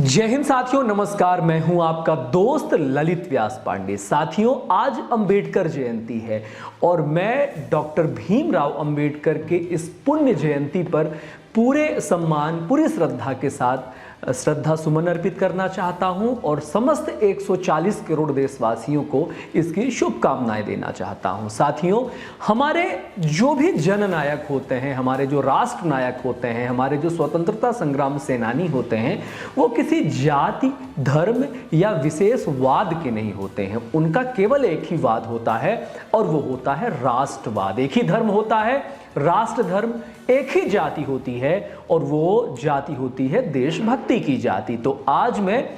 जय हिंद साथियों, नमस्कार। मैं हूं आपका दोस्त ललित व्यास पांडे। साथियों, आज अंबेडकर जयंती है और मैं डॉक्टर भीमराव अंबेडकर के इस पुण्य जयंती पर पूरे सम्मान, पूरी श्रद्धा के साथ श्रद्धा सुमन अर्पित करना चाहता हूं और समस्त 140 करोड़ देशवासियों को इसकी शुभकामनाएं देना चाहता हूं। साथियों, हमारे जो भी जननायक होते हैं, हमारे जो राष्ट्र नायक होते हैं, हमारे जो स्वतंत्रता संग्राम सेनानी होते हैं, वो किसी जाति, धर्म या विशेषवाद के नहीं होते हैं। उनका केवल एक ही वाद होता है और वो होता है राष्ट्रवाद। एक ही धर्म होता है, राष्ट्र धर्म। एक ही जाति होती है और वो जाति होती है देशभक्ति की जाति। तो आज मैं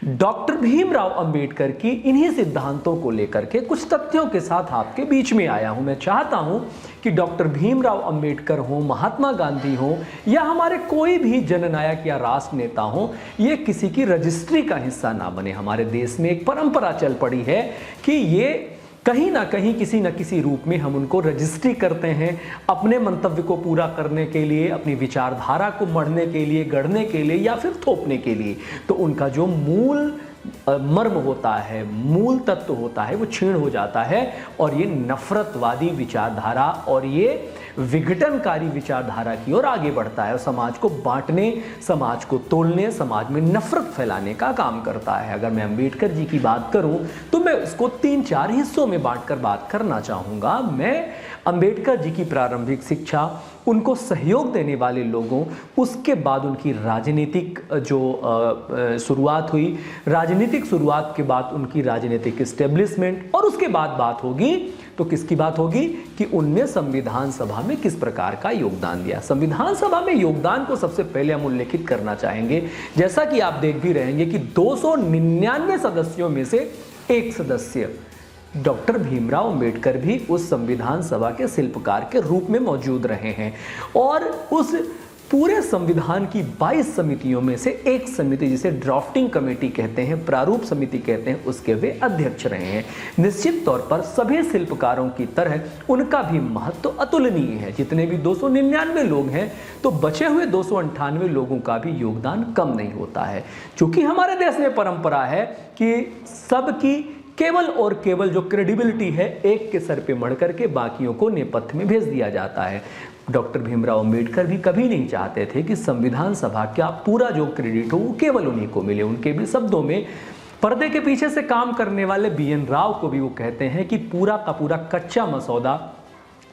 डॉक्टर भीमराव अंबेडकर की इन्हीं सिद्धांतों को लेकर के कुछ तथ्यों के साथ आपके बीच में आया हूं। मैं चाहता हूं कि डॉक्टर भीमराव अंबेडकर हो, महात्मा गांधी हो या हमारे कोई भी जननायक या राष्ट्र नेता हो, ये किसी की रजिस्ट्री का हिस्सा ना बने। हमारे देश में एक परंपरा चल पड़ी है कि ये कहीं ना कहीं किसी न किसी रूप में हम उनको रजिस्ट्री करते हैं अपने मंतव्य को पूरा करने के लिए, अपनी विचारधारा को मढ़ने के लिए, गढ़ने के लिए या फिर थोपने के लिए। तो उनका जो मूल मर्म होता है, मूल तत्व होता है, वो क्षीण हो जाता है और ये नफरतवादी विचारधारा और ये विघटनकारी विचारधारा की ओर आगे बढ़ता है और समाज को बांटने, समाज को तोड़ने, समाज में नफरत फैलाने का काम करता है। अगर मैं अंबेडकर जी की बात करूं तो मैं उसको 3-4 हिस्सों में बांटकर बात करना चाहूँगा। मैं अंबेडकर जी की प्रारंभिक शिक्षा, उनको सहयोग देने वाले लोगों, उसके बाद उनकी राजनीतिक जो शुरुआत हुई, राजनीतिक शुरुआत के बाद उनकी राजनीतिक इस्टेब्लिशमेंट, और उसके बाद बात होगी तो किसकी बात होगी कि उनने संविधान सभा में किस प्रकार का योगदान दिया। संविधान सभा में योगदान को सबसे पहले हम उल्लेखित करना चाहेंगे। जैसा कि आप देख भी रहेंगे कि 299 सदस्यों में से एक सदस्य डॉक्टर भीमराव अंबेडकर भी उस संविधान सभा के शिल्पकार के रूप में मौजूद रहे हैं और उस पूरे संविधान की 22 समितियों में से एक समिति, जिसे ड्राफ्टिंग कमेटी कहते हैं, प्रारूप समिति कहते हैं, उसके वे अध्यक्ष रहे हैं। निश्चित तौर पर सभी शिल्पकारों की तरह उनका भी महत्व अतुलनीय है। जितने भी 299 लोग हैं तो बचे हुए 298 लोगों का भी योगदान कम नहीं होता है। क्योंकि हमारे देश में परंपरा है कि सबकी केवल और केवल जो क्रेडिबिलिटी है एक के सर पे मढ़ करके बाकियों को नेपथ्य में भेज दिया जाता है। डॉक्टर भीमराव अंबेडकर भी कभी नहीं चाहते थे कि संविधान सभा का पूरा जो क्रेडिट हो वो केवल उन्हीं को मिले। उनके भी शब्दों में पर्दे के पीछे से काम करने वाले BN राव को भी वो कहते हैं कि पूरा का पूरा कच्चा मसौदा,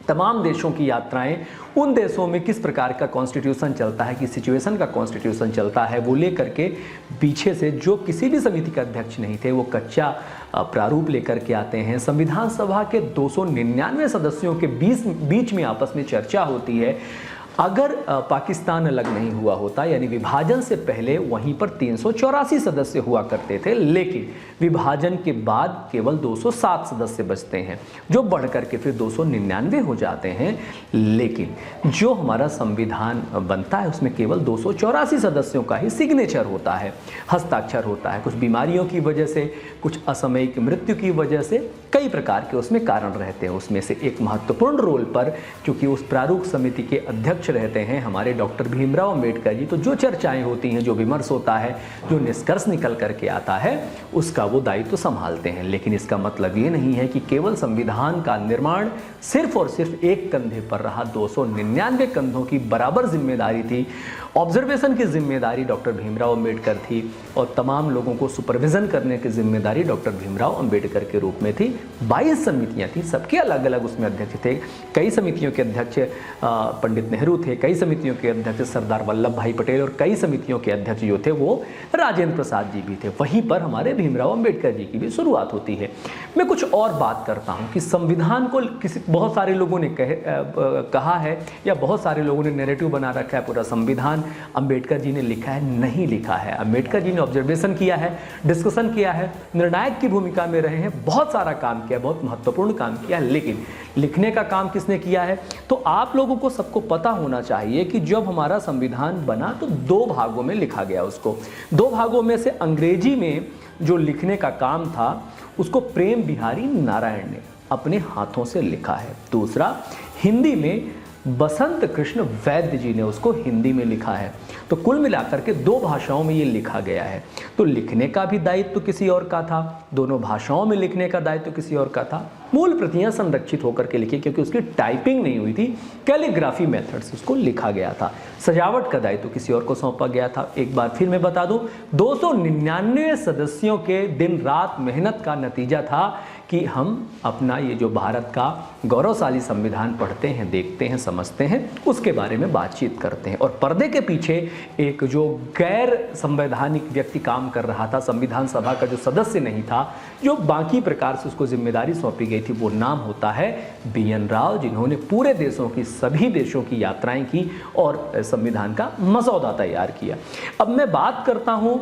तमाम देशों की यात्राएं, उन देशों में किस प्रकार का कॉन्स्टिट्यूशन चलता है, किस सिचुएशन का कॉन्स्टिट्यूशन चलता है, वो लेकर के पीछे से जो किसी भी समिति का अध्यक्ष नहीं थे वो कच्चा प्रारूप लेकर के आते हैं। संविधान सभा के 299 सदस्यों के बीच में आपस में चर्चा होती है। अगर पाकिस्तान अलग नहीं हुआ होता, यानी विभाजन से पहले वहीं पर 384 सदस्य हुआ करते थे, लेकिन विभाजन के बाद केवल 207 सदस्य बचते हैं, जो बढ़ करके फिर 299 हो जाते हैं। लेकिन जो हमारा संविधान बनता है उसमें केवल 284 सदस्यों का ही सिग्नेचर होता है, हस्ताक्षर होता है। कुछ बीमारियों की वजह से, कुछ असामयिक मृत्यु की वजह से कई प्रकार के उसमें कारण रहते हैं। उसमें से एक महत्वपूर्ण रोल पर, क्योंकि उस प्रारूप समिति के अध्यक्ष रहते हैं हमारे डॉक्टर भीमराव अंबेडकर जी, तो जो चर्चाएं होती हैं, जो विमर्श होता है, जो निष्कर्ष निकल करके आता है, उसका वो दायित्व संभालते हैं। लेकिन इसका मतलब ये नहीं है कि केवल संविधान का निर्माण सिर्फ और सिर्फ एक कंधे पर रहा। 299 कंधों की बराबर जिम्मेदारी थी। ऑब्जर्वेशन की जिम्मेदारी डॉक्टर भीमराव अंबेडकर थी और तमाम लोगों को सुपरविजन करने की जिम्मेदारी डॉक्टर भीमराव अंबेडकर के रूप में थी। 22 समितियां थी, सबके अलग अलग उसमें अध्यक्ष थे। कई समितियों के अध्यक्ष पंडित नेहरू थे, कई समितियों के अध्यक्ष सरदार वल्लभ भाई पटेल और कई समितियों के अध्यक्ष जो थे वो राजेंद्र प्रसाद जी भी थे। वहीं पर हमारे भीमराव अंबेडकर जी की भी शुरुआत होती है। मैं कुछ और बात करता हूँ कि संविधान को बहुत सारे लोगों ने कहा है या बहुत सारे लोगों ने नैरेटिव बना रखा है पूरा संविधान अंबेडकर जी ने लिखा है। नहीं लिखा है। अंबेडकर जी ने ऑब्जर्वेशन किया है, डिस्कशन किया है, निर्णायक की भूमिका में रहे हैं, बहुत सारा काम किया, बहुत महत्वपूर्ण काम किया है। लेकिन लिखने का काम किसने किया है? तो आप लोगों को सबको पता होना चाहिए कि जब हमारा संविधान बना तो 2 भागों में लिखा गया। उसको 2 भागों में से अंग्रेजी में जो लिखने का काम था उसको प्रेम बिहारी नारायण ने अपने हाथों से लिखा है। दूसरा हिंदी में बसंत कृष्ण वैद्य जी ने उसको हिंदी में लिखा है। तो कुल मिलाकर के 2 भाषाओं में ये लिखा गया है। तो लिखने का भी दायित्व किसी और का था, दोनों भाषाओं में लिखने का दायित्व किसी और का था। मूल प्रतियां संरक्षित होकर के लिखी क्योंकि उसकी टाइपिंग नहीं हुई थी, कैलीग्राफी मेथड से उसको लिखा गया था। सजावट का दायित्व किसी और को सौंपा गया था। एक बार फिर मैं बता दूं, 299 सदस्यों के दिन रात मेहनत का नतीजा था कि हम अपना ये जो भारत का गौरवशाली संविधान पढ़ते हैं, देखते हैं, समझते हैं, उसके बारे में बातचीत करते हैं। और पर्दे के पीछे एक जो गैर संवैधानिक व्यक्ति काम कर रहा था, संविधान सभा का जो सदस्य नहीं था, जो बाकी प्रकार से उसको जिम्मेदारी सौंपी गई थी, वो नाम होता है BN राव, जिन्होंने पूरे देशों की, सभी देशों की यात्राएं की और संविधान का मसौदा तैयार किया। अब मैं बात करता हूं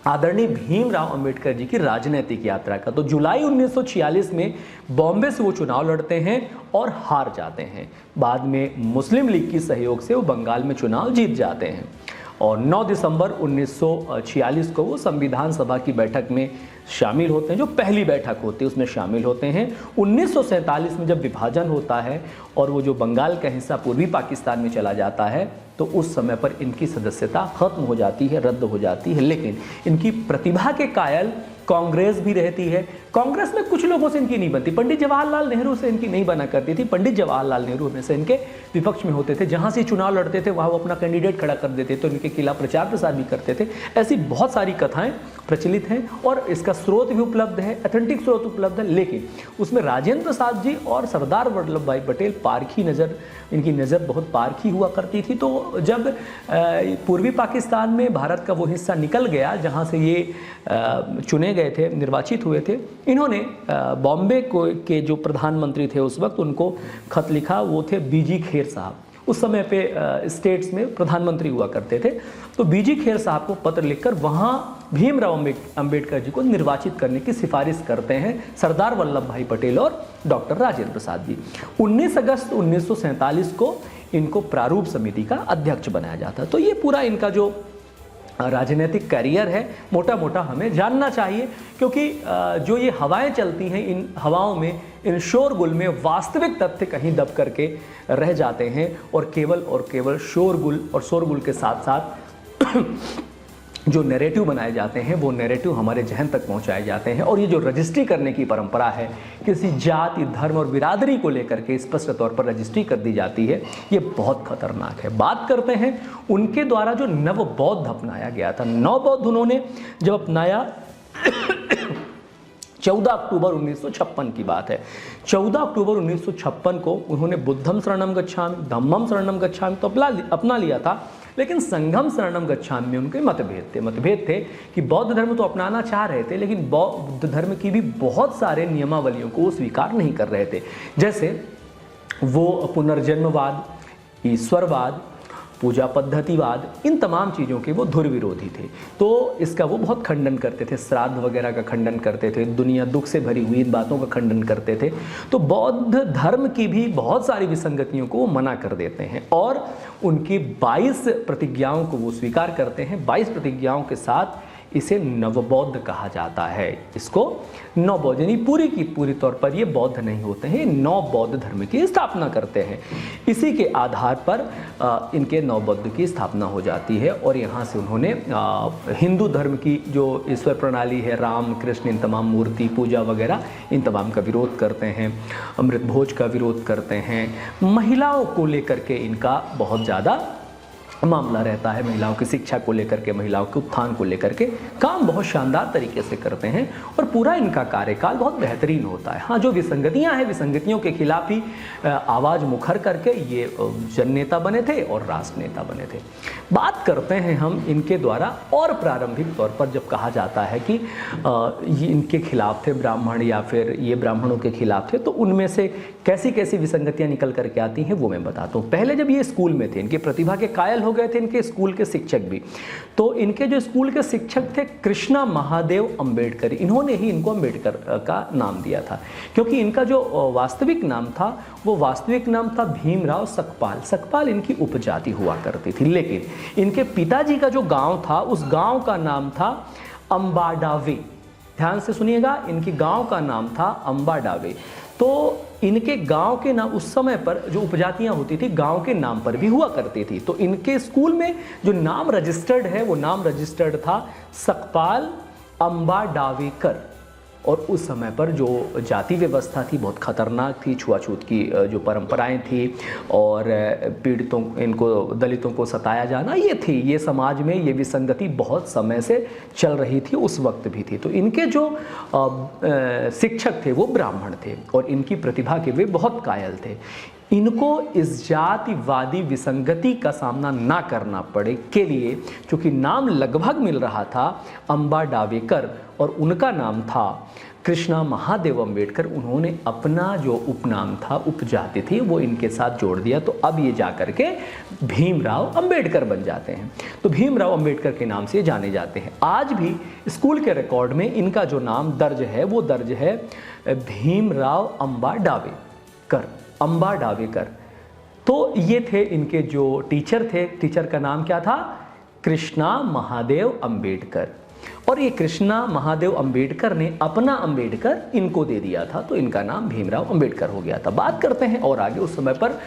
आदरणीय भीमराव अंबेडकर जी की राजनीतिक यात्रा का। तो जुलाई 1946 में बॉम्बे से वो चुनाव लड़ते हैं और हार जाते हैं। बाद में मुस्लिम लीग की सहयोग से वो बंगाल में चुनाव जीत जाते हैं और 9 दिसंबर 1946 को वो संविधान सभा की बैठक में शामिल होते हैं, जो पहली बैठक होती है उसमें शामिल होते हैं। 1947 में जब विभाजन होता है और वो जो बंगाल का हिस्सा पूर्वी पाकिस्तान में चला जाता है, तो उस समय पर इनकी सदस्यता खत्म हो जाती है, रद्द हो जाती है। लेकिन इनकी प्रतिभा के कायल कांग्रेस भी रहती है। कांग्रेस में कुछ लोगों से इनकी नहीं बनती। पंडित जवाहरलाल नेहरू से इनकी नहीं बना करती थी। पंडित जवाहरलाल नेहरू में से इनके विपक्ष में होते थे। जहां से चुनाव लड़ते थे वहां वो अपना कैंडिडेट खड़ा कर देते, तो इनके खिलाफ प्रचार प्रसार भी करते थे। ऐसी बहुत सारी कथाएं प्रचलित हैं और इसका स्रोत भी उपलब्ध है, ऑथेंटिक स्रोत उपलब्ध है। लेकिन उसमें राजेंद्र प्रसाद जी और सरदार वल्लभ भाई पटेल पारखी नज़र, इनकी नज़र बहुत पारखी हुआ करती थी। तो जब पूर्वी पाकिस्तान में भारत का वो हिस्सा निकल गया जहाँ से ये चुने गए थे, निर्वाचित हुए थे, इन्होंने बॉम्बे को के जो प्रधानमंत्री थे उस वक्त, उनको खत लिखा। वो थे BG खेर साहब, उस समय पे स्टेट्स में प्रधानमंत्री हुआ करते थे। तो BG खेर साहब को पत्र लिखकर वहाँ भीमराव अंबेडकर जी को निर्वाचित करने की सिफारिश करते हैं सरदार वल्लभ भाई पटेल और डॉक्टर राजेंद्र प्रसाद जी। 19 अगस्त 1947 को इनको प्रारूप समिति का अध्यक्ष बनाया जाता है। तो ये पूरा इनका जो राजनीतिक करियर है, मोटा मोटा हमें जानना चाहिए, क्योंकि जो ये हवाएं चलती हैं, इन हवाओं में, इन शोरगुल में वास्तविक तथ्य कहीं दब करके रह जाते हैं और केवल शोरगुल और शोरगुल के साथ साथ जो नैरेटिव बनाए जाते हैं वो नैरेटिव हमारे जहन तक पहुंचाए जाते हैं। और ये जो रजिस्ट्री करने की परंपरा है, किसी जाति, धर्म और बिरादरी को लेकर के स्पष्ट तौर पर रजिस्ट्री कर दी जाती है, ये बहुत खतरनाक है। बात करते हैं उनके द्वारा जो नव बौद्ध अपनाया गया था। नव बौद्ध उन्होंने जब अपनाया 14 अक्टूबर 1956 की बात है। 14 अक्टूबर 1956 को उन्होंने बुद्धम शरणम गच्छामि, धम्मम शरणम गच्छामि तो अपना लिया था। लेकिन संघम शरणम गच्छामि में उनके मतभेद थे कि बौद्ध धर्म तो अपनाना चाह रहे थे, लेकिन बौद्ध धर्म की भी बहुत सारे नियमावलियों को वो स्वीकार नहीं कर रहे थे। जैसे वो पुनर्जन्मवाद, ईश्वरवाद, पूजा पद्धतिवाद, इन तमाम चीज़ों के वो धुर विरोधी थे। तो इसका वो बहुत खंडन करते थे, श्राद्ध वगैरह का खंडन करते थे, दुनिया दुख से भरी हुई इन बातों का खंडन करते थे। तो बौद्ध धर्म की भी बहुत सारी विसंगतियों को वो मना कर देते हैं और उनकी 22 प्रतिज्ञाओं को वो स्वीकार करते हैं। 22 प्रतिज्ञाओं के साथ इसे नवबौद्ध कहा जाता है। इसको नवबौद्ध यानी पूरी की पूरी तौर पर ये बौद्ध नहीं होते हैं, नव बौद्ध धर्म की स्थापना करते हैं। इसी के आधार पर इनके नवबौद्ध की स्थापना हो जाती है और यहाँ से उन्होंने हिंदू धर्म की जो ईश्वर प्रणाली है, राम कृष्ण, इन तमाम मूर्ति पूजा वगैरह, इन तमाम का विरोध करते हैं। अमृत भोज का विरोध करते हैं। महिलाओं को लेकर के इनका बहुत ज़्यादा मामला रहता है, महिलाओं की शिक्षा को लेकर के, महिलाओं के उत्थान को लेकर के काम बहुत शानदार तरीके से करते हैं और पूरा इनका कार्यकाल बहुत बेहतरीन होता है। हाँ, जो विसंगतियां हैं, विसंगतियों के खिलाफ ही आवाज़ मुखर करके ये जन नेता बने थे और राष्ट्र नेता बने थे। बात करते हैं हम इनके द्वारा और प्रारंभिक तौर पर जब कहा जाता है कि ये इनके खिलाफ थे ब्राह्मण या फिर ये ब्राह्मणों के खिलाफ थे, तो उनमें से कैसी कैसी विसंगतियाँ निकल करके आती हैं वो मैं बताता हूँ। पहले जब ये स्कूल में थे, इनकी प्रतिभा के कायल हो गए थे इनके स्कूल के शिक्षक भी। तो इनके जो स्कूल के शिक्षक थे कृष्णा महादेव अंबेडकर, इन्होंने ही इनको अंबेडकर का नाम दिया था, क्योंकि इनका जो वास्तविक नाम था वो वास्तविक नाम था भीमराव सकपाल। सकपाल इनकी उपजाति हुआ करती थी, लेकिन इनके पिताजी का जो गांव था उस गांव का नाम था अंबाडावे। ध्यान से सुनिएगा, इनकी गांव का नाम था अंबाडावे। तो इनके गांव के नाम उस समय पर जो उपजातियां होती थी गांव के नाम पर भी हुआ करती थी। तो इनके स्कूल में जो नाम रजिस्टर्ड है वो नाम रजिस्टर्ड था सकपाल अंबा डावेकर। और उस समय पर जो जाति व्यवस्था थी बहुत खतरनाक थी, छुआछूत की जो परंपराएं थी और पीड़ितों इनको दलितों को सताया जाना ये थी, ये समाज में ये विसंगति बहुत समय से चल रही थी, उस वक्त भी थी। तो इनके जो शिक्षक थे वो ब्राह्मण थे और इनकी प्रतिभा के वे बहुत कायल थे। इनको इस जातिवादी विसंगति का सामना ना करना पड़े के लिए, चूंकि नाम लगभग मिल रहा था अंबा डावेकर और उनका नाम था कृष्णा महादेव अंबेडकर, उन्होंने अपना जो उपनाम था, उपजाति थी, वो इनके साथ जोड़ दिया। तो अब ये जाकर के भीमराव अंबेडकर बन जाते हैं। तो भीमराव अंबेडकर के नाम से जाने जाते हैं। आज भी स्कूल के रिकॉर्ड में इनका जो नाम दर्ज है वो दर्ज है भीमराव अंबा डावेकर, अंबा डावेकर। तो ये थे इनके जो टीचर थे, टीचर का नाम क्या था? कृष्णा महादेव अंबेडकर। और ये कृष्णा महादेव अंबेडकर ने अपना अंबेडकर इनको दे दिया था, तो इनका नाम भीमराव अंबेडकर हो गया था। बात करते हैं और आगे। उस समय पर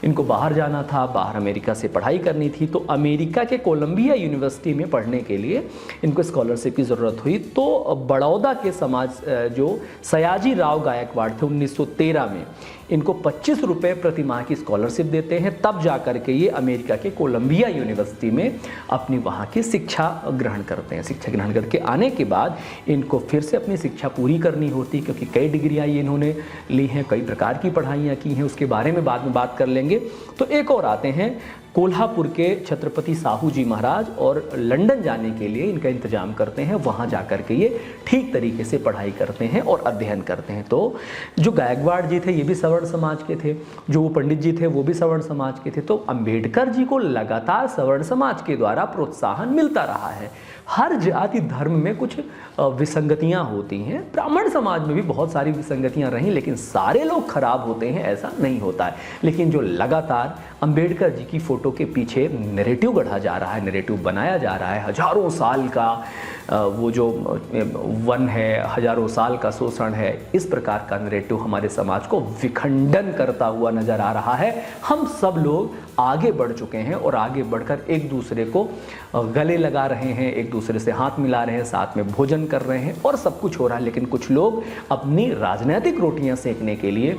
इनको बाहर जाना था, बाहर अमेरिका से पढ़ाई करनी थी। तो अमेरिका के कोलंबिया यूनिवर्सिटी में पढ़ने के लिए इनको स्कॉलरशिप की ज़रूरत हुई। तो बड़ौदा के समाज जो सयाजी राव गायकवाड़ थे 1913 में इनको 25 रुपये प्रति माह की स्कॉलरशिप देते हैं। तब जा कर के ये अमेरिका के कोलंबिया यूनिवर्सिटी में अपनी वहाँ की शिक्षा ग्रहण करते हैं। शिक्षा ग्रहण करके आने के बाद इनको फिर से अपनी शिक्षा पूरी करनी होती, क्योंकि कई डिग्रियाँ ये इन्होंने ली हैं, कई प्रकार की पढ़ाइयाँ की हैं, उसके बारे में बाद में बात कर लेंगे। तो एक और आते हैं कोल्हापुर के छत्रपति साहू जी महाराज, और लंदन जाने के लिए इनका इंतजाम करते हैं। वहाँ जाकर के ये ठीक तरीके से पढ़ाई करते हैं और अध्ययन करते हैं। तो जो गायकवाड़ जी थे ये भी सवर्ण समाज के थे, जो वो पंडित जी थे वो भी सवर्ण समाज के थे। तो अंबेडकर जी को लगातार सवर्ण समाज के द्वारा प्रोत्साहन मिलता रहा है। हर जाति धर्म में कुछ विसंगतियां होती हैं, ब्राह्मण समाज में भी बहुत सारी विसंगतियां रहीं, लेकिन सारे लोग खराब होते हैं ऐसा नहीं होता है। लेकिन जो लगातार अंबेडकर जी की फोटो के पीछे नैरेटिव गढ़ा जा रहा है, नैरेटिव बनाया जा रहा है, हजारों साल का वो जो वन है, हजारों साल का शोषण है, इस प्रकार का नैरेटिव हमारे समाज को विखंडन करता हुआ नजर आ रहा है। हम सब लोग आगे बढ़ चुके हैं और आगे बढ़कर एक दूसरे को गले लगा रहे हैं, एक दूसरे से हाथ मिला रहे हैं, साथ में भोजन कर रहे हैं और सब कुछ हो रहा है। लेकिन कुछ लोग अपनी राजनीतिक रोटियां सेकने के लिए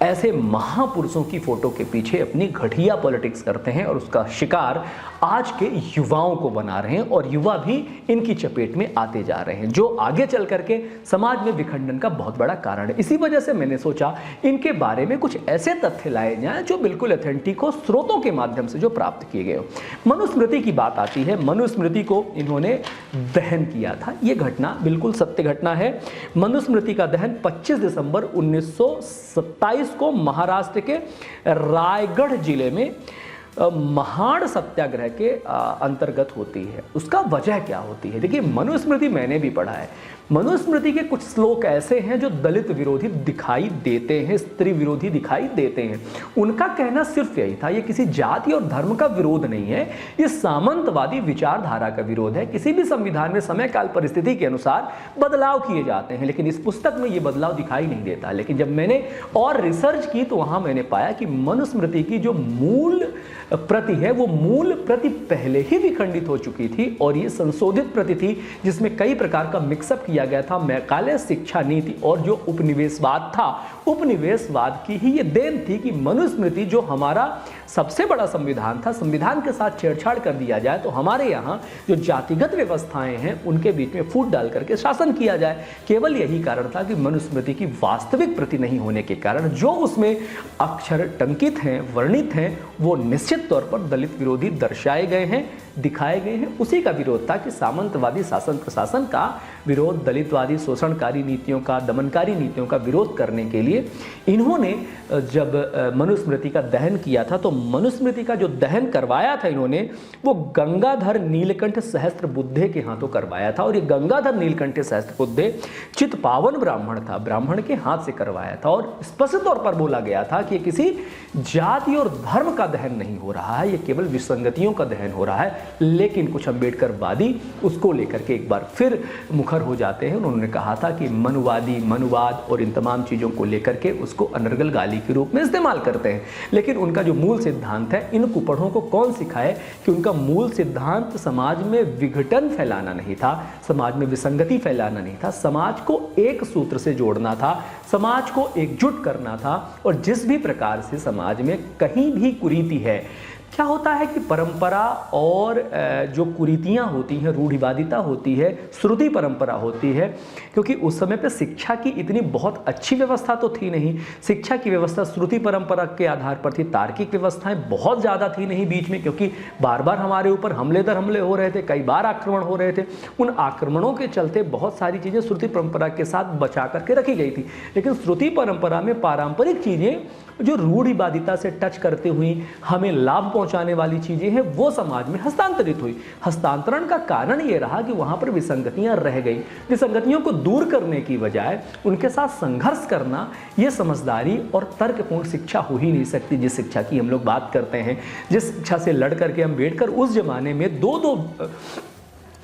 ऐसे महापुरुषों की फोटो के पीछे अपनी घटिया पॉलिटिक्स करते हैं और उसका शिकार आज के युवाओं को बना रहे हैं, और युवा भी इनकी चपेट में आते जा रहे हैं, जो आगे चल करके समाज में विखंडन का बहुत बड़ा कारण है। इसी वजह से मैंने सोचा इनके बारे में कुछ ऐसे तथ्य लाए जाएं जो बिल्कुल ऑथेंटिक हो, स्रोतों के माध्यम से जो प्राप्त किए गए हो। मनुस्मृति की बात आती है। मनुस्मृति को इन्होंने दहन किया था, ये घटना बिल्कुल सत्य घटना है। मनुस्मृति का दहन 25 दिसंबर 1927 को महाराष्ट्र के रायगढ़ जिले में महाड़ सत्याग्रह के अंतर्गत होती है। उसका वजह क्या होती है? देखिए, मनुस्मृति मैंने भी पढ़ा है। मनुस्मृति के कुछ श्लोक ऐसे हैं जो दलित विरोधी दिखाई देते हैं, स्त्री विरोधी दिखाई देते हैं। उनका कहना सिर्फ यही था, ये किसी जाति और धर्म का विरोध नहीं है, ये सामंतवादी विचारधारा का विरोध है। किसी भी संविधान में समय काल परिस्थिति के अनुसार बदलाव किए जाते हैं, लेकिन इस पुस्तक में ये बदलाव दिखाई नहीं देता। लेकिन जब मैंने और रिसर्च की तो वहां मैंने पाया कि मनुस्मृति की जो मूल प्रति है वो मूल प्रति पहले ही विखंडित हो चुकी थी, और ये संशोधित प्रति थी जिसमें कई प्रकार का मिक्सअप किया गया था। मैकाले शिक्षा नीति और जो उपनिवेशवाद था, उपनिवेशवाद की ही ये देन थी कि मनुस्मृति जो हमारा सबसे बड़ा संविधान था, संविधान के साथ छेड़छाड़ कर दिया जाए तो हमारे यहाँ जो जातिगत व्यवस्थाएं हैं उनके बीच में फूट डाल करके शासन किया जाए। केवल यही कारण था कि मनुस्मृति की वास्तविक प्रति नहीं होने के कारण जो उसमें अक्षर टंकित हैं, वर्णित हैं, वो निश्चित तौर पर दलित विरोधी दर्शाए गए हैं, दिखाए गए हैं। उसी का विरोध था कि सामंतवादी शासन प्रशासन का विरोध, दलितवादी शोषणकारी नीतियों का, दमनकारी नीतियों का विरोध करने के लिए इन्होंने जब मनुस्मृति का दहन किया था, तो मनुस्मृति का जो दहन करवाया था इन्होंने, वो गंगाधर नीलकंठ सहस्त्रबुद्धे के हाथों करवाया था। और ये गंगाधर नीलकंठ सहस्त्रबुद्धे चित्पावन ब्राह्मण था, ब्राह्मण के हाथ से करवाया था। और स्पष्ट तौर पर बोला गया था कि किसी जाति और धर्म का दहन नहीं हो रहा है, ये केवल विसंगतियों का दहन हो रहा है। लेकिन कुछ अम्बेडकरवादी उसको लेकर के एक बार फिर मुखर हो जाते हैं। उन्होंने कहा था कि मनुवादी, मनुवाद और इन तमाम चीज़ों को लेकर के उसको अनर्गल गाली के रूप में इस्तेमाल करते हैं। लेकिन उनका जो मूल सिद्धांत है, इन कुपढ़ों को कौन सिखाए कि उनका मूल सिद्धांत समाज में विघटन फैलाना नहीं था, समाज में विसंगति फैलाना नहीं था, समाज को एक सूत्र से जोड़ना था, समाज को एकजुट करना था। और जिस भी प्रकार से समाज में कहीं भी कुरीति है, क्या होता है कि परंपरा और जो कुरीतियाँ होती हैं, रूढ़िवादिता होती है, श्रुति परंपरा होती है, क्योंकि उस समय पे शिक्षा की इतनी बहुत अच्छी व्यवस्था तो थी नहीं। शिक्षा की व्यवस्था श्रुति परंपरा के आधार पर थी, तार्किक व्यवस्थाएं बहुत ज़्यादा थी नहीं बीच में, क्योंकि बार बार हमारे ऊपर हमले दर हमले हो रहे थे, कई बार आक्रमण हो रहे थे। उन आक्रमणों के चलते बहुत सारी चीज़ें श्रुति परंपरा के साथ बचा करके रखी गई थी। लेकिन श्रुति परंपरा में पारंपरिक चीज़ें जो रूढ़िवादिता से टच करते हुई हमें लाभ पहुंचाने वाली चीज़ें हैं, वो समाज में हस्तांतरित हुई। हस्तांतरण का कारण ये रहा कि वहाँ पर विसंगतियाँ रह गई। विसंगतियों को दूर करने की बजाय उनके साथ संघर्ष करना, ये समझदारी और तर्कपूर्ण शिक्षा हो ही नहीं सकती। जिस शिक्षा की हम लोग बात करते हैं, जिस शिक्षा से लड़ करके अम्बेडकर उस जमाने में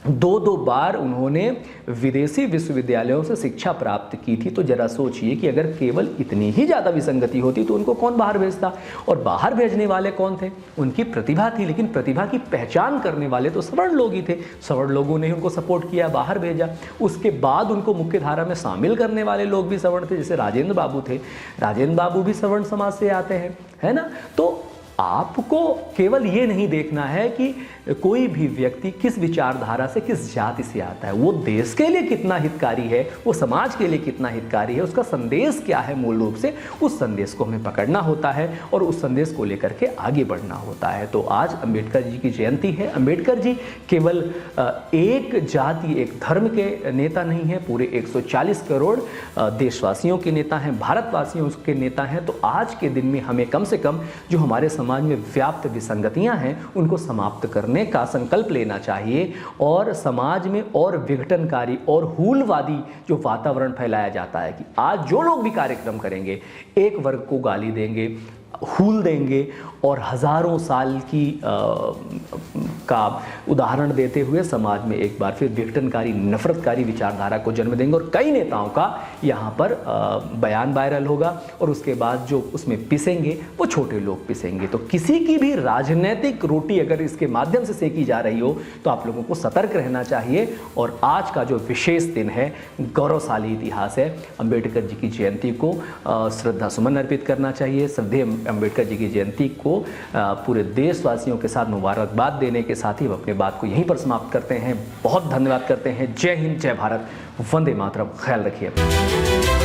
दो बार उन्होंने विदेशी विश्वविद्यालयों से शिक्षा प्राप्त की थी। तो जरा सोचिए कि अगर केवल इतनी ही ज़्यादा विसंगति होती तो उनको कौन बाहर भेजता। और बाहर भेजने वाले कौन थे? उनकी प्रतिभा थी, लेकिन प्रतिभा की पहचान करने वाले तो सवर्ण लोग ही थे। सवर्ण लोगों ने उनको सपोर्ट किया, बाहर भेजा। उसके बाद उनको मुख्य धारा में शामिल करने वाले लोग भी सवर्ण थे, जैसे राजेंद्र बाबू थे। राजेंद्र बाबू भी सवर्ण समाज से आते हैं, है ना। तो आपको केवल ये नहीं देखना है कि कोई भी व्यक्ति किस विचारधारा से, किस जाति से आता है, वो देश के लिए कितना हितकारी है, वो समाज के लिए कितना हितकारी है, उसका संदेश क्या है। मूल रूप से उस संदेश को हमें पकड़ना होता है और उस संदेश को लेकर के आगे बढ़ना होता है। तो आज अंबेडकर जी की जयंती है। अंबेडकर जी केवल एक जाति, एक धर्म के नेता नहीं हैं, पूरे 140 करोड़ देशवासियों के नेता हैं, भारतवासियों के नेता हैं। तो आज के दिन में हमें कम से कम जो हमारे समाज में व्याप्त विसंगतियां हैं, उनको समाप्त करने का संकल्प लेना चाहिए। और समाज में और विघटनकारी और हूलवादी जो वातावरण फैलाया जाता है कि आज जो लोग भी कार्यक्रम करेंगे, एक वर्ग को गाली देंगे, हूल देंगे और हजारों साल की का उदाहरण देते हुए समाज में एक बार फिर विघटनकारी, नफरतकारी विचारधारा को जन्म देंगे। और कई नेताओं का यहाँ पर बयान वायरल होगा और उसके बाद जो उसमें पिसेंगे वो छोटे लोग पिसेंगे। तो किसी की भी राजनीतिक रोटी अगर इसके माध्यम से सेकी जा रही हो तो आप लोगों को सतर्क रहना चाहिए। और आज का जो विशेष दिन है, गौरवशाली इतिहास है, अंबेडकर जी की जयंती को श्रद्धा सुमन अर्पित करना चाहिए। श्रद्धेय अंबेडकर जी की जयंती को पूरे देशवासियों के साथ मुबारकबाद देने के साथ ही हम अपने बात को यहीं पर समाप्त करते हैं। बहुत धन्यवाद करते हैं। जय हिंद, जय भारत, वंदे मातरम। ख्याल रखिए।